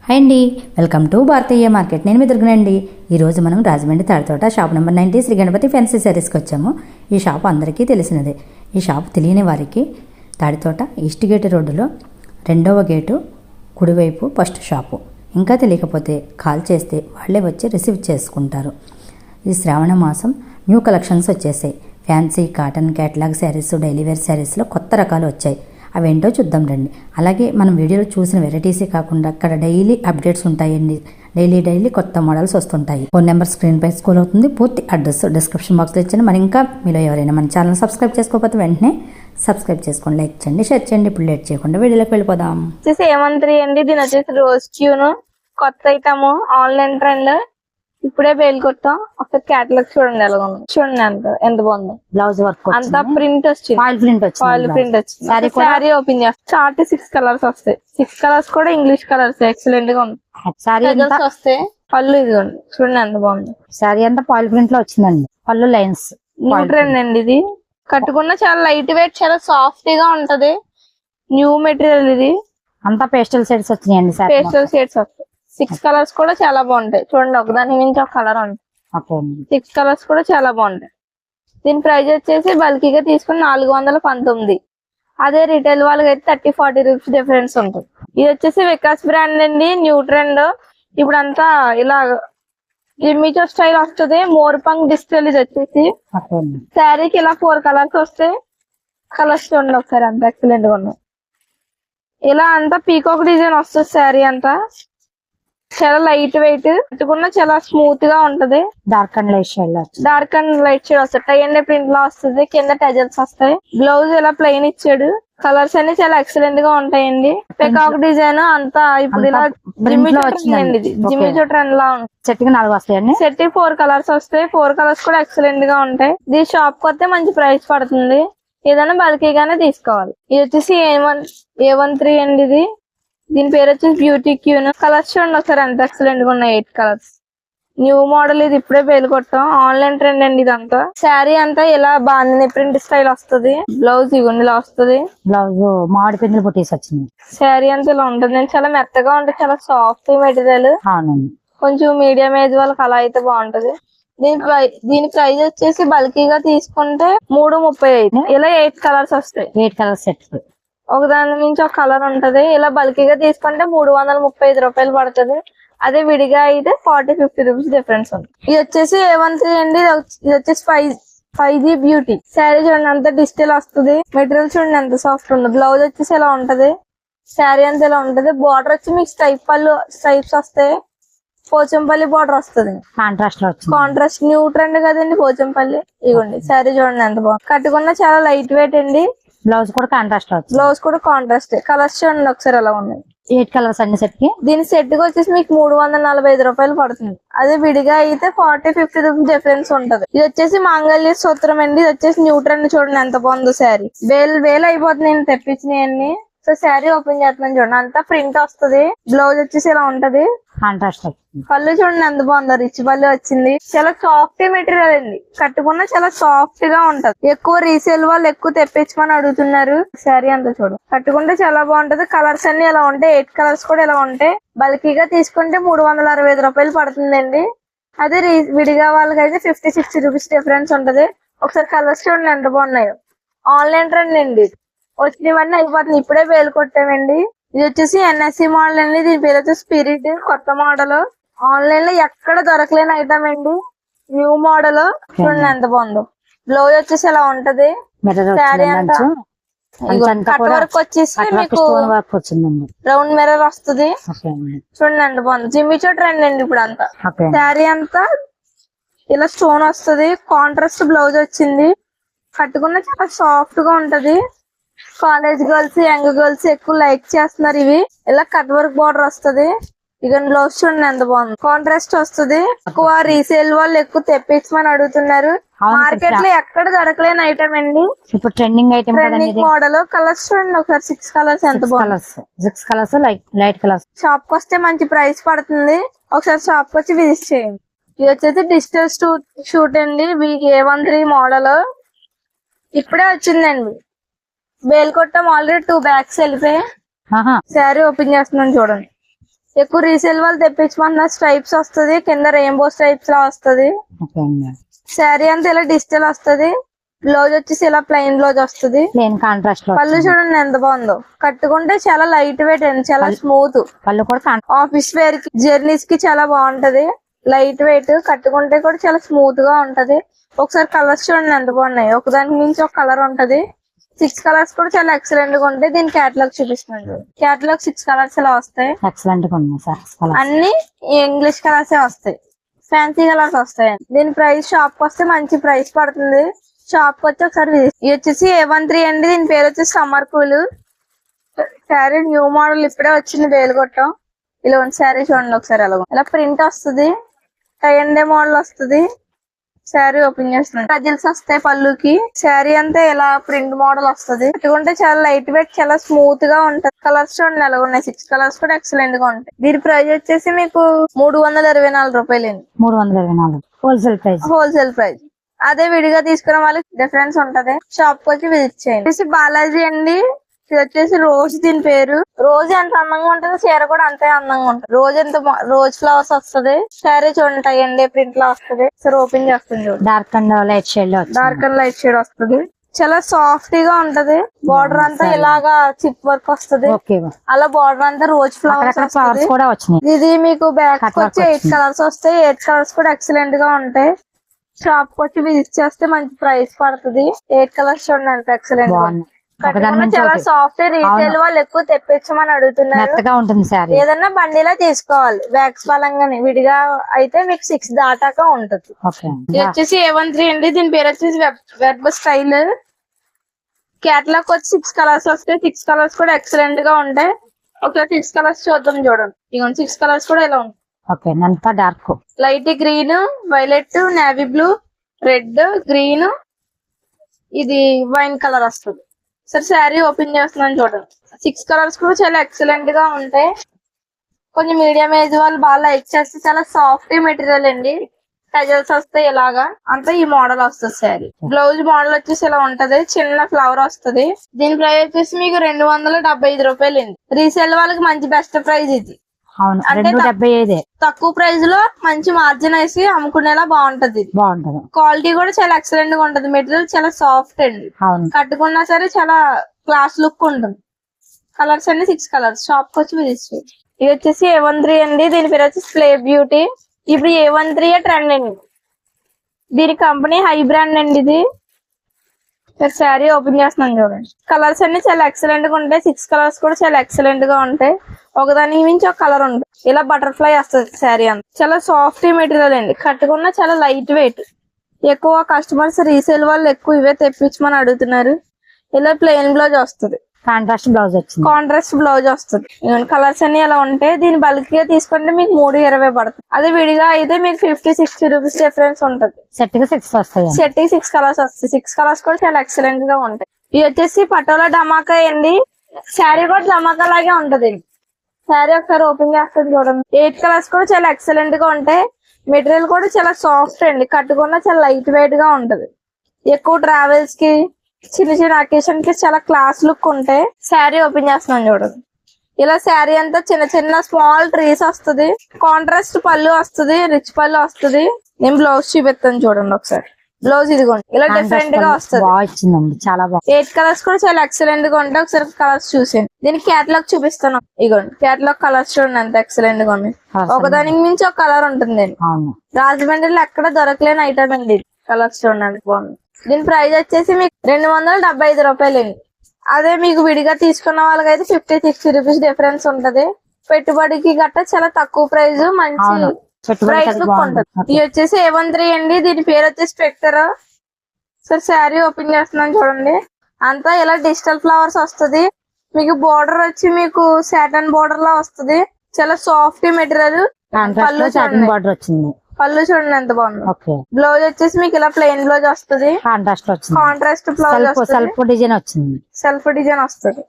Hi అండి, welcome to Bharatiya market. నేను మీ దుర్గనండి. ఈరోజు మనం Rajahmundry Tadithota shop number 90 Sri Ganapathi fancy శారీస్కి వచ్చాము. ఈ షాప్ అందరికీ తెలిసినదే. ఈ షాప్ తెలియని వారికి తాడితోట ఈస్ట్ గేట్ రోడ్డులో 2వ గేటు కుడివైపు ఫస్ట్ షాపు. ఇంకా తెలియకపోతే కాల్ చేస్తే వాళ్ళే వచ్చి రిసీవ్ చేసుకుంటారు. ఈ శ్రావణ మాసం న్యూ కలెక్షన్స్ వచ్చేసాయి. Fancy, cotton, catalogue sarees, daily wear శారీస్లో కొత్త రకాలు వచ్చాయి. అవేంటో చూద్దాం రండి. అలాగే మనం వీడియోలో చూసిన వెరైటీసే కాకుండా అక్కడ డైలీ అప్డేట్స్ ఉంటాయండి. డైలీ కొత్త మోడల్స్ వస్తుంటాయి. ఫోన్ నెంబర్ స్క్రీన్ పై స్క్రోల్ అవుతుంది. పూర్తి అడ్రస్ డిస్క్రిప్షన్ బాక్స్లో ఇచ్చాను. మరి ఇంకా మీలో ఎవరైనా మన ఛానల్ సబ్స్క్రైబ్ చేసుకోకపోతే వెంటనే సబ్స్క్రైబ్ చేసుకోండి, లైక్ చేయండి, షేర్ చేయండి. ఇప్పుడు లేట్ చేయకుండా వీడియోలోకి వెళ్ళిపోదాం. ఏమంత్రి అండి, దీని వచ్చేసి రోజ్ క్యూను కొత్త ఐటమ్, ఆన్లైన్ ట్రెండ్. ఇప్పుడే బయలు కొట్టాం. ఒకసారి క్యాటలాగ్ చూడండి ఎలా ఉంది. చూడండి ఎంత బాగుంది. బ్లౌజ్ వర్క్ అంతా ప్రింట్ వచ్చింది, ఫాయిల్ ప్రింట్ వచ్చింది. శారీ ఓపెన్ చేస్తాం. చార్ట్ 6 కలర్స్ వస్తాయి. 6 కలర్స్ కూడా ఇంగ్లీష్ కలర్స్. ఎక్సలెంట్ గా ఉంది. వస్తాయి. పళ్ళు ఇదిగోండి, చూడండి ఎంత బాగుంది. శారీ అంతా ఫాయిల్ ప్రింట్ లో వచ్చిందండి. పళ్ళు లైన్స్. న్యూ ట్రెండ్ అండి ఇది. కట్టుకున్న చాలా లైట్ వెయిట్, చాలా సాఫ్ట్ గా ఉంటది. న్యూ మెటీరియల్ ఇది. అంతా పేస్టల్ షేడ్స్ వచ్చినాయండి. పేస్టల్ షేడ్స్ వస్తాయి. 6 కలర్స్ కూడా చాలా బాగుంటాయి. చూడండి, ఒకదాని నుంచి ఒక కలర్ ఉంటుంది. 6 కలర్స్ కూడా చాలా బాగుంటాయి. దీని ప్రైస్ వచ్చేసి బల్కీగా తీసుకుని 419. అదే రిటైల్ వాళ్ళకి అయితే 30-40 రూపీస్ డిఫరెన్స్ ఉంటుంది. ఇది వచ్చేసి వికాస్ బ్రాండ్ అండి, న్యూ ట్రెండ్. ఇప్పుడు అంతా ఇలా జిమ్మిచో స్టైల్ వస్తుంది. మోర్పంగ్ డిజిటల్. ఇది వచ్చేసి శారీకి ఇలా 4 కలర్స్ వస్తాయి. కలర్స్ చూడండి ఒకసారి, అంత ఎక్సలెంట్ గా ఉన్నాయి. ఇలా అంతా పీకాక్ డిజైన్ వస్తుంది. శారీ అంతా చాలా లైట్ వెయిట్, కట్టుకున్న చాలా స్మూత్ గా ఉంటది. డార్క్ అండ్ లైట్ షేడ్ వస్తాయి. టై అండ్ ప్రింట్ లో వస్తుంది. కింద టజల్స్ వస్తాయి. బ్లౌజ్ ఇలా ప్లెయిన్ ఇచ్చాడు. కలర్స్ అన్ని చాలా ఎక్సలెంట్ గా ఉంటాయండి. పికాక్ డిజైన్ అంతా ఇప్పుడు ఇలా జిమ్మిచో ట్రెండ్ లా ఉంది. సెట్ కి 4 వస్తాయండి. సెట్ 4 కలర్స్ వస్తాయి. 4 కలర్స్ కూడా ఎక్సలెంట్ గా ఉంటాయి. దీని షాప్ కి వస్తే మంచి ప్రైస్ పడుతుంది. ఏదైనా బల్కీగానే తీసుకోవాలి. ఇది వచ్చేసి A13 అండి. ఇది దీని పేరు వచ్చేసి బ్యూటీ క్యూన్. కలర్స్ చూడండి ఒకసారి ఎంత ఎక్సలెంట్ గా ఉన్నాయి. 8 కలర్స్. New model. ఇది ఇప్పుడే బయలు కొట్టాం. ఆన్లైన్ ట్రెండ్ అండి ఇదంతా. శారీ అంతా ఇలా బాందిని ప్రింట్ స్టైల్ వస్తుంది. బ్లౌజ్ ఇగుండిలా వస్తుంది. బ్లౌజ్ మామిడి పిందులు పుట్టేసి వచ్చింది. శారీ అంతా ఇలా ఉంటుంది. చాలా మెత్తగా ఉంటుంది. చాలా సాఫ్ట్ మెటీరియల్. కొంచెం మీడియం ఏజ్ వాళ్ళకి అలా అయితే బాగుంటది. దీని ప్రైస్ వచ్చేసి బల్కీగా తీసుకుంటే 335. ఇలా 8 కలర్స్ వస్తాయి. 8 కలర్స్ సెట్. ఒకదాని నుంచి ఒక కలర్ ఉంటది. ఇలా బల్కీగా తీసుకుంటే 335 రూపాయలు పడుతుంది. అదే విడిగా అయితే 40-50 రూపీస్ డిఫరెన్స్ ఉంది. ఇది వచ్చేసి A13 అండి. ఇది వచ్చేసి 5G బ్యూటీ. శారీ చూడండి అంత డిజిటల్ వస్తుంది. మెటీరియల్ చూడండి ఎంత సాఫ్ట్ ఉంది. బ్లౌజ్ వచ్చేసి ఇలా ఉంటది. శారీ అంతా ఇలా ఉంటది. బార్డర్ వచ్చి మీకు స్ట్రైప్స్ వస్తాయి. పోచంపల్లి బార్డర్ వస్తుంది. కాంట్రాస్ట్ న్యూ ట్రెండ్ కదండి పోచంపల్లి. ఇవ్వండి శారీ చూడండి ఎంత బాగుంది. కట్టుకున్న చాలా లైట్ వెయిట్ అండి. బ్లౌజ్ కూడా కాంట్రాస్ట్. కలర్స్ చూడండి ఒకసారి ఎలా ఉన్నాయి. 8 కలర్స్ అన్ని సెట్ కి. దీని సెట్ కి వచ్చేసి మీకు 345 రూపాయలు పడుతుంది. అదే విడిగా అయితే 40-50 రూపీస్ డిఫరెన్స్ ఉంటది. ఇది వచ్చేసి మాంగళ్య సూత్రం అండి. ఇది వచ్చేసి న్యూ ట్రెండ్. చూడండి ఎంత బాగుందో శారీ. వేలు అయిపోతుంది నేను తెప్పించినవన్నీ. సో శారీ ఓపెన్ చేస్తున్నాను చూడండి. అంతా ప్రింట్ వస్తుంది. బ్లౌజ్ వచ్చేసి ఇలా ఉంటది. పళ్ళు చూడండి ఎంత బాగుందో. రిచ్ పళ్ళు వచ్చింది. చాలా సాఫ్ట్ మెటీరియల్ అండి. కట్టుకున్న చాలా సాఫ్ట్ గా ఉంటది. ఎక్కువ రీసేల్ వాళ్ళు ఎక్కువ తెప్పించమని అడుగుతున్నారు. శారీ అంతా చూడండి. కట్టుకుంటే చాలా బాగుంటది. కలర్స్ అన్ని ఇలా ఉంటాయి. 8 కలర్స్ కూడా ఇలా ఉంటాయి. బల్కీగా తీసుకుంటే 365 రూపాయలు పడుతుందండి. అదే విడిగా వాళ్ళకైతే 50-60 రూపీస్ డిఫరెన్స్ ఉంటది. ఒకసారి కలర్స్ చూడండి ఎంత బాగున్నాయో. ఆన్లైన్ ట్రెండ్ అండి. వచ్చినవన్నీ అయిపోతుంది. ఇప్పుడే వేలు కొట్టామండి. ఇది వచ్చేసి NSC మోడల్ అండి. దీని పేరు వచ్చేసి స్పిరిట్. కొత్త మోడల్. ఆన్లైన్ లో ఎక్కడ దొరకలేని ఐటమ్ అండి. New model. చూడండి ఎంత బాగుందో. బ్లౌజ్ వచ్చేసి ఇలా ఉంటది. శారీ అంతా కట్ వర్క్ వచ్చేసి మీకు రౌండ్ మిర్రర్ వస్తుంది. చూడండి ఎంత బాగుంది. జిమ్మిచో ట్రెండ్ అండి ఇప్పుడు అంతా. శారీ అంతా ఇలా స్టోన్ వస్తుంది. కాంట్రాస్ట్ బ్లౌజ్ వచ్చింది. కట్టుకున్న చాలా సాఫ్ట్ గా ఉంటది. కాలేజ్ గర్ల్స్, యంగ్ గర్ల్స్ ఎక్కువ లైక్ చేస్తున్నారు ఇవి. ఇలా కట్ వర్క్ బార్డర్ వస్తుంది. ఇక బ్లౌజ్ చూడండి ఎంత బాగుంది. కాంట్రాస్ట్ వస్తుంది. ఎక్కువ రీసేల్ వాళ్ళు ఎక్కువ తెప్పించమని అడుగుతున్నారు. మార్కెట్ లో ఎక్కడ దొరకలేని ఐటమ్ అండి. ఇప్పుడు ట్రెండింగ్ మోడల్. కలర్స్ చూడండి ఒకసారి. 6 కలర్స్ ఎంత బాగుంది. 6 కలర్స్ లైట్ కలర్స్. షాప్ కి వస్తే మంచి ప్రైస్ పడుతుంది. ఒకసారి షాప్ కి వచ్చి విజిట్ చేయండి. ఇది వచ్చేసి డిజిటల్ షూట్ అండి. A13 మోడల్ ఇప్పుడే వచ్చిందండి. బేల్ కొట్టం. ఆల్రెడీ 2 బ్యాగ్స్ వెళ్ళిపోయి. శారీ ఓపెన్ చేస్తున్నాను చూడండి. ఎక్కువ రీసేల్ వాళ్ళు తెప్పించమన్న స్ట్రైప్స్ వస్తది, కింద రెయిన్బో స్ట్రైప్స్ లా వస్తది. ఓకే అండి. శారీ అంతా ఇలా డిజిటల్ వస్తది. బ్లౌజ్ వచ్చేసి ఇలా ప్లెయిన్ బ్లౌజ్ వస్తది. ప్లెయిన్ కాంట్రాస్ట్ లో పళ్ళు చూడండి ఎంత బాగుందో. కట్టుకుంటే చాలా లైట్ వెయిట్ అండి, చాలా స్మూత్. పళ్ళు కూడా ఆఫీస్ వేర్ కి, జర్నీస్ కి చాలా బాగుంటది. లైట్ వెయిట్, కట్టుకుంటే కూడా చాలా స్మూత్ గా ఉంటది. ఒకసారి కలర్స్ చూడండి ఎంత బాగున్నాయి. ఒకదానికి మించి ఒక కలర్ ఉంటది. 6 కలర్స్ కూడా చాలా ఎక్సలెంట్ గా ఉంటాయి. దీని క్యాటలాగ్ చూపిస్తున్నాను. క్యాటలాగ్ 6 కలర్స్ ఇలా వస్తాయి. ఎక్సలెంట్ గా ఉన్నాయి సార్. అన్ని ఇంగ్లీష్ కలర్స్ వస్తాయి, ఫ్యాన్సీ కలర్స్ వస్తాయి. దీని ప్రైస్ షాప్ కి వస్తే మంచి ప్రైస్ పడుతుంది. షాప్ కి వచ్చి ఒకసారి ఇది వచ్చేసి A13 అండి. దీని పేరు వచ్చేసి summer cool sari. New model ఇప్పుడే వచ్చింది, వేలు కొట్టం. ఇలా ఉంది శారీ చూడండి ఒకసారి. ఇలా ప్రింట్ వస్తుంది, టై అండ్ డే మోడల్ వస్తుంది. శారీ ఓపెన్ చేస్తున్నాను. కజిల్స్ వస్తాయి పళ్ళుకి. శారీ అంతా ఇలా ప్రింట్ మోడల్ వస్తుంది. పెట్టుకుంటే చాలా లైట్ వెయిట్, చాలా స్మూత్ గా ఉంటది. కలర్స్ చూడండి ఎలా ఉన్నాయి. 6 కలర్స్ కూడా ఎక్సలెంట్ గా ఉంటాయి. దీని ప్రైస్ వచ్చేసి మీకు 324 రూపాయలండి. 324 హోల్సేల్ ప్రైస్. Wholesale price. అదే విడిగా తీసుకున్న వాళ్ళకి డిఫరెన్స్ ఉంటది. షాప్ కి వచ్చి విజిట్ చేయండి. వచ్చేసి బాలాజీ అండి. ఇది వచ్చేసి రోజ్. దీని పేరు రోజ్. ఎంత అందంగా ఉంటుంది, చీర కూడా అంతే అందంగా ఉంటుంది. రోజ్ ఫ్లవర్స్ వస్తుంది. శారీ చూడండి టై అండ్ డే ప్రింట్ లో వస్తుంది. సరే ఓపెన్ చేస్తుంది చూడండి. డార్క్ అండ్ లైట్ షేడ్ లో, డార్క్ అండ్ లైట్ షేడ్ వస్తుంది. చాలా సాఫ్ట్ గా ఉంటది. బార్డర్ అంతా ఇలాగా చిప్ వర్క్ వస్తుంది. అలా బార్డర్ అంతా రోజ్ ఫ్లవర్స్ కూడా వచ్చినాయి. ఇది మీకు బ్యాక్ వచ్చి 8 కలర్స్ వస్తాయి. 8 కలర్స్ కూడా ఎక్సలెంట్ గా ఉంటాయి. షాప్ కి వచ్చి విజిట్ చేస్తే మంచి ప్రైస్ పడుతుంది. 8 కలర్స్ చూడండి ఎక్సలెంట్. చాలా సాఫ్ట్. రీసేల్ వాళ్ళు ఎక్కువ తెప్పించమని అడుగుతున్నారు. ఏదన్నా బండిలా తీసుకోవాలి. బ్యాగ్స్ పలంగానే, విడిగా అయితే మీకు 6 దాటాక ఉంటది. ఇది వచ్చేసి A13 అండి. దీని పేరు వచ్చేసి వెబ్ స్టైల్. క్యాటలాగ్ వచ్చి 6 కలర్స్ వస్తాయి. 6 కలర్స్ కూడా ఎక్సలెంట్ గా ఉంటాయి. ఒకసారి 6 కలర్స్ చూద్దాం చూడండి. ఇక 6 కలర్స్ కూడా ఇలా ఉంటాయి. Dark, light green, violet, navy blue, red, green, ఇది వైన్ కలర్ వస్తుంది. సరే శారీ ఓపెన్ చేస్తున్నాను చూడండి. 6 కలర్స్ కూడా చాలా ఎక్సలెంట్ గా ఉంటాయి. కొంచెం మీడియం ఏజ్ వాళ్ళు బాగా లైక్ చేస్తే చాలా సాఫ్ట్ మెటీరియల్ అండి. టజల్స్ వస్తాయి ఇలాగా. అంతా ఈ మోడల్ వస్తుంది శారీ. బ్లౌజ్ మోడల్ వచ్చేసి ఇలా ఉంటది. చిన్న ఫ్లవర్ వస్తుంది. దీని ప్రైస్ వచ్చేసి మీకు 275 రూపాయలు అండి. రీసేల్ వాళ్ళకి మంచి బెస్ట్ ప్రైస్ ఇది. తక్కువ ప్రైస్ లో మంచి మార్జిన్ వేసి అమ్ముకునేలా బాగుంటది. క్వాలిటీ కూడా చాలా ఎక్సలెంట్ గా ఉంటది. మెటీరియల్ చాలా సాఫ్ట్ అండి. కట్టుకున్నా సరే చాలా క్లాస్ లుక్ ఉంటుంది. కలర్స్ అన్ని 6 కలర్స్. షాప్ కి వచ్చి విజిట్ చేయండి. ఇది వచ్చేసి A13 అండి. దీని పేరు వచ్చేసి ప్లే బ్యూటీ. ఇప్పుడు A13 ట్రెండ్ అండి. దీని కంపెనీ హై బ్రాండ్ అండి. ఇది శారీ ఓపెన్ చేస్తున్నాను చూడండి. కలర్స్ అన్ని చాలా ఎక్సలెంట్ గా ఉంటాయి. 6 కలర్స్ కూడా చాలా ఎక్సలెంట్ గా ఉంటాయి. ఒకదానికి మించి ఒక కలర్ ఉంటుంది. ఇలా బటర్ఫ్లై వస్తుంది శారీ అంతా. చాలా సాఫ్ట్ మెటీరియల్ అండి. కట్టుకున్నా చాలా లైట్ వెయిట్. ఎక్కువ కస్టమర్స్ రీసేల్ వాళ్ళు ఎక్కువ ఇవే తెప్పించమని అడుగుతున్నారు. ఇలా ప్లెయిన్ బ్లౌజ్ వస్తుంది. కాంట్రాస్ట్ బ్లౌజ్ వస్తుంది. కలర్స్ అన్ని ఇలా ఉంటాయి. దీని బల్క్ గా తీసుకుంటే మీకు 320 పడుతుంది. అదే విడిగా అయితే మీకు 50-60 రూపీస్ డిఫరెన్స్ ఉంటది. సెట్ కి 6 వస్తాయి. సెట్ కి 6 కలర్స్ వస్తాయి. 6 కలర్స్ కూడా చాలా ఎక్సలెంట్ గా ఉంటాయి. ఇది వచ్చేసి పటోలా ధమాకా అండి. శారీ కూడా ధమాకా లాగే ఉంటది. శారీ ఒకసారి ఓపెన్ చేస్తుంది చూడండి. 8 కలర్స్ కూడా చాలా ఎక్సలెంట్ గా ఉంటాయి. మెటీరియల్ కూడా చాలా సాఫ్ట్ అండి. కట్టుకున్నా చాలా లైట్ వెయిట్ గా ఉంటది. ఎక్కువ ట్రావెల్స్ కి, చిన్న చిన్న అకేషన్ కి చాలా క్లాస్ లుక్ ఉంటాయి. శారీ ఓపెన్ చేస్తున్నాను చూడండి. ఇలా శారీ అంతా చిన్న చిన్న స్మాల్ ట్రీస్ వస్తుంది. కాంట్రాస్ట్ పళ్ళు వస్తుంది, రిచ్ పళ్ళు వస్తుంది. నేను బ్లౌజ్ చూపిస్తాను చూడండి ఒకసారి. బ్లౌజ్ ఇదిగోండి ఇలా డిఫరెంట్ గా వస్తుంది. 8 కలర్స్ కూడా చాలా ఎక్సలెంట్ గా ఉంటాయి. ఒకసారి కలర్స్ చూసాను. దీనికి క్యాటలాగ్ చూపిస్తాను. ఇగోండి క్యాటలాగ్ కలర్స్ చూడండి ఎంత ఎక్సలెంట్ గా ఉన్నాయి. ఒకదానికి మించి ఒక కలర్ ఉంటుంది. రాజమండ్రిలో ఎక్కడ దొరకలేని ఐటమ్ అండి. కలర్స్ చూడండి బాగుంది. దీని ప్రైస్ వచ్చేసి మీకు 275 రూపాయలు అండి. అదే మీకు విడిగా తీసుకున్న వాళ్ళకైతే 50-60 రూపీస్ డిఫరెన్స్ ఉంటది. పెట్టుబడికి గట్ట చాలా తక్కువ ప్రైస్, మంచి ప్రైస్ లుక్ ఉంటది. ఇది వచ్చేసి A13 అండి. దీని పేరు వచ్చేసి స్పెక్టర్. సరే శారీ ఓపెన్ చేస్తున్నాను చూడండి. అంతా ఇలా డిజిటల్ ఫ్లవర్స్ వస్తుంది. మీకు బోర్డర్ వచ్చి మీకు సాటన్ బోర్డర్ లా వస్తుంది. చాలా సాఫ్ట్ మెటీరియల్. పళ్ళు చూడండి ఎంత బాగుంది. బ్లౌజ్ వచ్చేసి మీకు ఇలా ప్లెయిన్ బ్లౌజ్ వస్తుంది. కాంట్రాస్ట్ బ్లౌజ్ సెల్ఫ్ డిజైన్ వస్తుంది.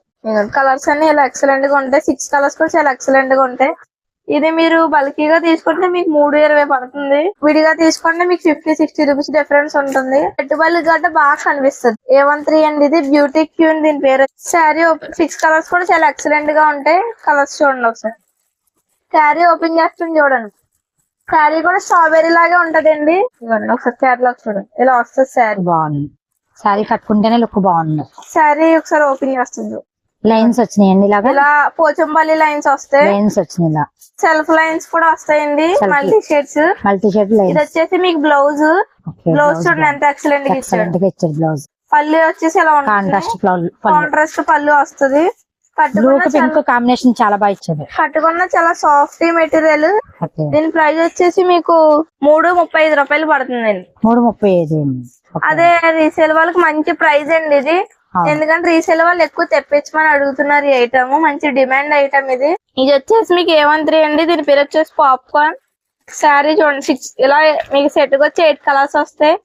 కలర్స్ అన్ని ఇలా ఎక్సలెంట్ గా ఉంటాయి. 6 కలర్స్ కూడా చాలా ఎక్సలెంట్ గా ఉంటాయి. ఇది మీరు బల్కీగా తీసుకుంటే మీకు 320 పడుతుంది. విడిగా తీసుకుంటే మీకు 50-60 రూపీస్ డిఫరెన్స్ ఉంటుంది. పెట్టుబడి గట్ట బాగా కనిపిస్తుంది. A13 అండి. ఇది బ్యూటీ క్యూన్ దీని పేరు. శారీ 6 కలర్స్ కూడా చాలా ఎక్సలెంట్ గా ఉంటాయి. కలర్స్ చూడండి ఒకసారి. శారీ ఓపెన్ చేస్తుంది చూడండి. శారీ కూడా స్ట్రాబెర్రీ లాగే ఉంటదండి. ఇవ్వండి ఒకసారి క్యాటలాగ్ చూడండి, ఇలా వస్తుంది శారీ. బాగుంది, శారీ కట్టుకుంటేనే లుక్ బాగుంది. శారీ ఒకసారి ఓపెన్ చేస్తుంది. లైన్స్ వచ్చినాయండి, ఇలాగా ఇలా పోచంపల్లి లైన్స్ వస్తాయి. లైన్స్ వచ్చినాయి, ఇలా సెల్ఫ్ లైన్స్ కూడా వస్తాయండి. Multi shades. మల్టీ షేడ్ ఇది లైన్స్. వచ్చేసి మీకు బ్లౌజ్. బ్లౌజ్ చూడండి ఎంత ఎక్సలెంట్ గా ఇచ్చాడు. ఎక్సలెంట్ గా ఇచ్చాడు బ్లౌజ్. పళ్ళు వచ్చేసి ఎలా ఉంటుంది, కాంట్రాస్ట్ కాంట్రాస్ట్ పళ్ళు వస్తుంది. బ్లూ పింక్ కాంబినేషన్ చాలా బాగా ఇచ్చాడు. కట్టుకున్న చాలా సాఫ్ట్ మెటీరియల్. దీని ప్రైస్ వచ్చేసి మీకు 335 రూపాయలు పడుతుందండి. 335. అదే రీసేల్ వాళ్ళకి మంచి ప్రైస్ అండి ఇది. ఎందుకంటే రీసేల్ వాళ్ళు ఎక్కువ తెప్పించమని అడుగుతున్నారు. ఈ ఐటమ్ మంచి డిమాండ్ ఐటమ్ ఇది. ఇది వచ్చేసి మీకు A13 అండి. దీని పేరు వచ్చేసి పాప్కార్న్. శారీ చూడండి 6 ఇలా మీకు సెట్ కి వచ్చి 8 కలర్స్ వస్తాయి.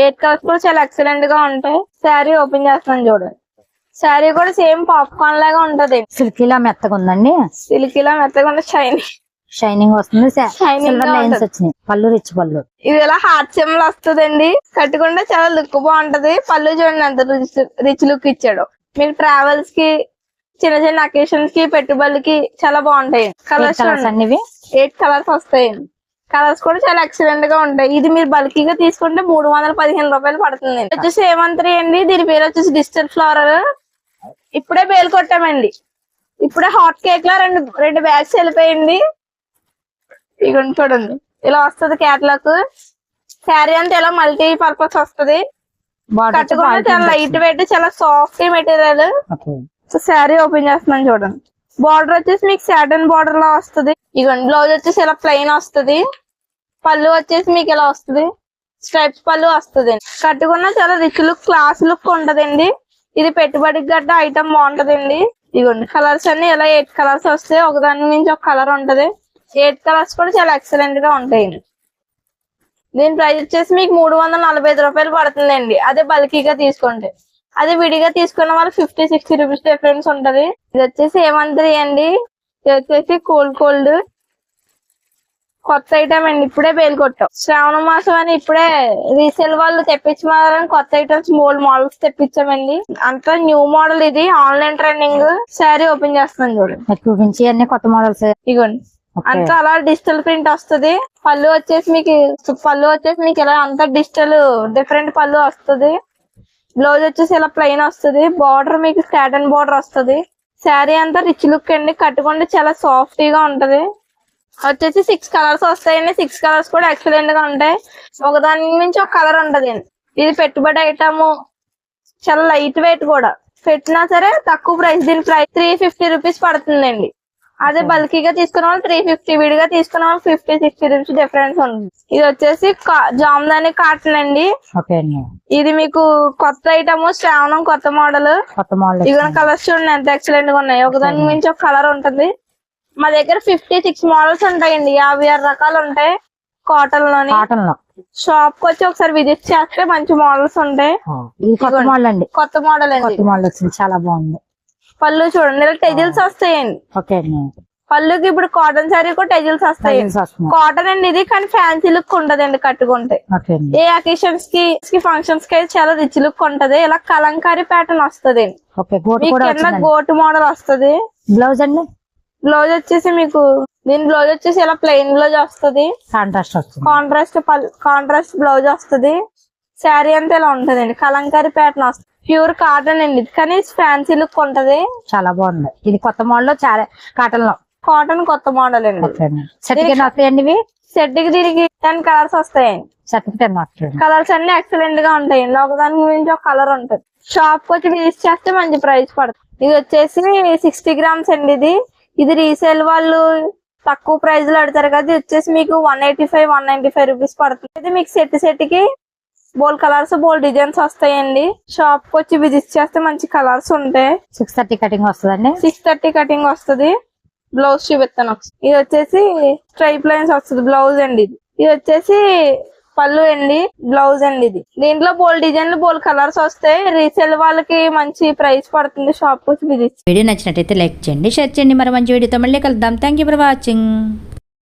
8 కలర్స్ కూడా చాలా ఎక్సలెంట్ గా ఉంటాయి. శారీ ఓపెన్ చేస్తున్నాను చూడండి. శారీ కూడా సేమ్ పాప్కార్న్ లాగా ఉంటది. సిల్క్ ఇలా మెత్తగా ఉందండి. సిల్క్ ఇలా మెత్తగా ఉంటే షైనింగ్ వస్తుంది. సిల్వర్ లైన్స్ వచ్చినాయి. పళ్ళు రిచ్ పళ్ళు. ఇది ఇలా హార్ట్ సింబల్ వస్తుందండి. కట్టుకుంటే చాలా లుక్ బాగుంటది. పళ్ళు చూడండి ఎంత రిచ్ లుక్ ఇచ్చాడు. మీకు ట్రావెల్స్ కి, చిన్న చిన్న అకేషన్స్ కి, పెట్టుబడులకి చాలా బాగుంటాయి. కలర్స్ అన్ని 8 కలర్స్ వస్తాయి. కలర్స్ కూడా చాలా ఎక్సలెంట్ గా ఉంటాయి. ఇది మీరు బల్కీగా తీసుకుంటే 315 రూపాయలు పడుతుంది. వచ్చేసి A13 అండి. దీని పేరు వచ్చేసి డిజిటల్ ఫ్లవర్. ఇప్పుడే బేల్ కొట్టామండి. ఇప్పుడే హాట్ కేక్ లా రెండు బ్యాగ్స్ వెళ్ళిపోయింది. ఇక చూడండి ఇలా వస్తుంది క్యాట్లాగ్. శారీ అంతా ఇలా మల్టీ పర్పస్ వస్తుంది. కట్టుకుంటే చాలా లైట్ వెయిట్, చాలా సాఫ్ట్ మెటీరియల్. శారీ ఓపెన్ చేస్తున్నాను చూడండి. బార్డర్ వచ్చేసి మీకు సాటన్ బార్డర్ లా వస్తుంది. ఇగోండి బ్లౌజ్ వచ్చేసి ఇలా ప్లెయిన్ వస్తుంది. పళ్ళు వచ్చేసి మీకు ఇలా వస్తుంది. స్ట్రైప్స్ పళ్ళు వస్తుంది. కట్టుకున్న చాలా రిచ్ లుక్, క్లాస్ లుక్ ఉంటదండి. ఇది పెట్టుబడికి గట్ట ఐటమ్ బాగుంటదండి. ఇగోండి కలర్స్ అన్ని ఇలా 8 కలర్స్ వస్తాయి. ఒకదాని నుంచి ఒక కలర్ ఉంటది. 8 కలర్స్ కూడా చాలా ఎక్సలెంట్ గా ఉంటాయి. దీని ప్రైస్ వచ్చేసి మీకు 345 రూపాయలు పడుతుందండి. అదే బల్కీగా తీసుకుంటే. అదే విడిగా తీసుకున్న వాళ్ళు 50-60 రూపీస్ డిఫరెన్స్ ఉంటది. ఇది వచ్చేసి A13 అండి. ఇది వచ్చేసి కోల్డ్ కొత్త ఐటమ్ అండి. ఇప్పుడే బేలు కొట్టాం. శ్రావణ మాసం అని ఇప్పుడే రీసేల్ వాళ్ళు తెప్పించమని కొత్త ఐటమ్స్ 3 మోడల్స్ తెప్పించామండి. అంతా న్యూ మోడల్. ఇది ఆన్లైన్ ట్రెండింగ్. శారీ ఓపెన్ చేస్తున్నాను చూడండి. చూపించి అన్ని కొత్త మోడల్స్. ఇగోండి అంతా అలా డిజిటల్ ప్రింట్ వస్తుంది. పళ్ళు వచ్చేసి మీకు ఇలా అంతా డిజిటల్ డిఫరెంట్ పళ్ళు వస్తుంది. బ్లౌజ్ వచ్చేసి ఇలా ప్లెయిన్ వస్తుంది. బార్డర్ మీకు సాటన్ బార్డర్ వస్తుంది. శారీ అంతా రిచ్ లుక్ అండి. కట్టుకుంటే చాలా సాఫ్ట్ గా ఉంటది. వచ్చేసి 6 కలర్స్ వస్తాయండి. 6 కలర్స్ కూడా ఎక్సలెంట్ గా ఉంటాయి. ఒకదాని నుంచి ఒక కలర్ ఉంటది. ఇది పెట్టుబడి ఐటమ్, చాలా లైట్ వెయిట్ కూడా. పెట్టినా సరే తక్కువ ప్రైస్. దీని ప్రైస్ 350 రూపీస్ పడుతుందండి. అదే బల్కీగా తీసుకున్న వాళ్ళు 350, విడిగా తీసుకున్న వాళ్ళు 50-60 రూపీస్ డిఫరెన్స్ ఉంటుంది. ఇది వచ్చేసి జామ్దాని కాటన్ అండి. ఇది మీకు కొత్త ఐటమ్, శ్రావణం కొత్త మోడల్. ఇక కలర్స్ చూడండి ఎంత ఎక్సలెంట్ గా ఉన్నాయి. ఒకదాని నుంచి ఒక కలర్ ఉంటుంది. మా దగ్గర 56 మోడల్స్ ఉంటాయండి. 56 రకాలు ఉంటాయి కాటన్ లోని. షాప్ కి వచ్చి ఒకసారి విజిట్ చేస్తే మంచి మోడల్స్ ఉంటాయి. కొత్త మోడల్ అండి. చాలా బాగుంది. పళ్ళు చూడండి ఇలా టెజిల్స్ వస్తాయండి. పళ్ళుకి ఇప్పుడు కాటన్ శారీ కూడా టెజిల్స్ వస్తాయి. కాటన్ అండి ఇది, కానీ ఫ్యాన్సీ లుక్ ఉంటదండి కట్టుకుంటే. ఏ అకేషన్స్ కి ఫంక్షన్స్ కి అయితే చాలా రిచ్ లుక్ ఉంటది. ఇలా కలంకారీ ప్యాటర్న్ వస్తుంది. కింద గోటు మోడల్ వస్తుంది. బ్లౌజ్ అండి. బ్లౌజ్ వచ్చేసి మీకు దీని బ్లౌజ్ వచ్చేసి ఇలా ప్లెయిన్ బ్లౌజ్ వస్తుంది. కాంట్రాస్ట్ బ్లౌజ్ వస్తుంది. శారీ అంతా ఇలా ఉంటదండి. కలంకారీ ప్యాటర్న్ వస్తుంది. ప్యూర్ కాటన్ అండి, కానీ ఫ్యాన్సీ లుక్ ఉంటది. చాలా బాగుంది. ఇది కొత్త మోడల్ కాటన్ కొత్త మోడల్ అండి. సెట్ కి దీనికి 10 కలర్స్ వస్తాయండి. కలర్స్ అన్ని ఎక్సలెంట్ గా ఉంటాయండి. ఒకదానికి మించి ఒక కలర్ ఉంటది. షాప్ కి వచ్చి విజిట్ చేస్తే మంచి ప్రైస్ పడుతుంది. ఇది వచ్చేసి 60 గ్రామ్స్ అండి. ఇది రీసేల్ వాళ్ళు తక్కువ ప్రైస్ లో అడతారు కదా. ఇది వచ్చేసి మీకు 185-195 రూపీస్ పడుతుంది. ఇది మీకు సెట్ కి బోల్ కలర్స్, బోల్ డిజైన్స్ వస్తాయండి. షాప్ కి వచ్చి విజిట్ చేస్తే మంచి కలర్స్ ఉంటాయి. 630 కటింగ్ వస్తుందండి. 630 కటింగ్ వస్తుంది. బ్లౌజ్ చూపిస్తాను. ఇది వచ్చేసి స్ట్రైప్ లైన్స్ వస్తుంది బ్లౌజ్ అండి. ఇది వచ్చేసి పళ్ళు అండి, బ్లౌజ్ అండి. ఇది దీంట్లో బోల్ డిజైన్లు, బోల్ కలర్స్ వస్తాయి. రీసేల్ వాళ్ళకి మంచి ప్రైస్ పడుతుంది. షాప్ వచ్చి విజిట్. వీడియో నచ్చినట్టయితే లైక్ చేయండి, షేర్ చేయండి. మరి మంచి వీడియోతో మళ్ళీ కలుద్దాం. Thank you for watching.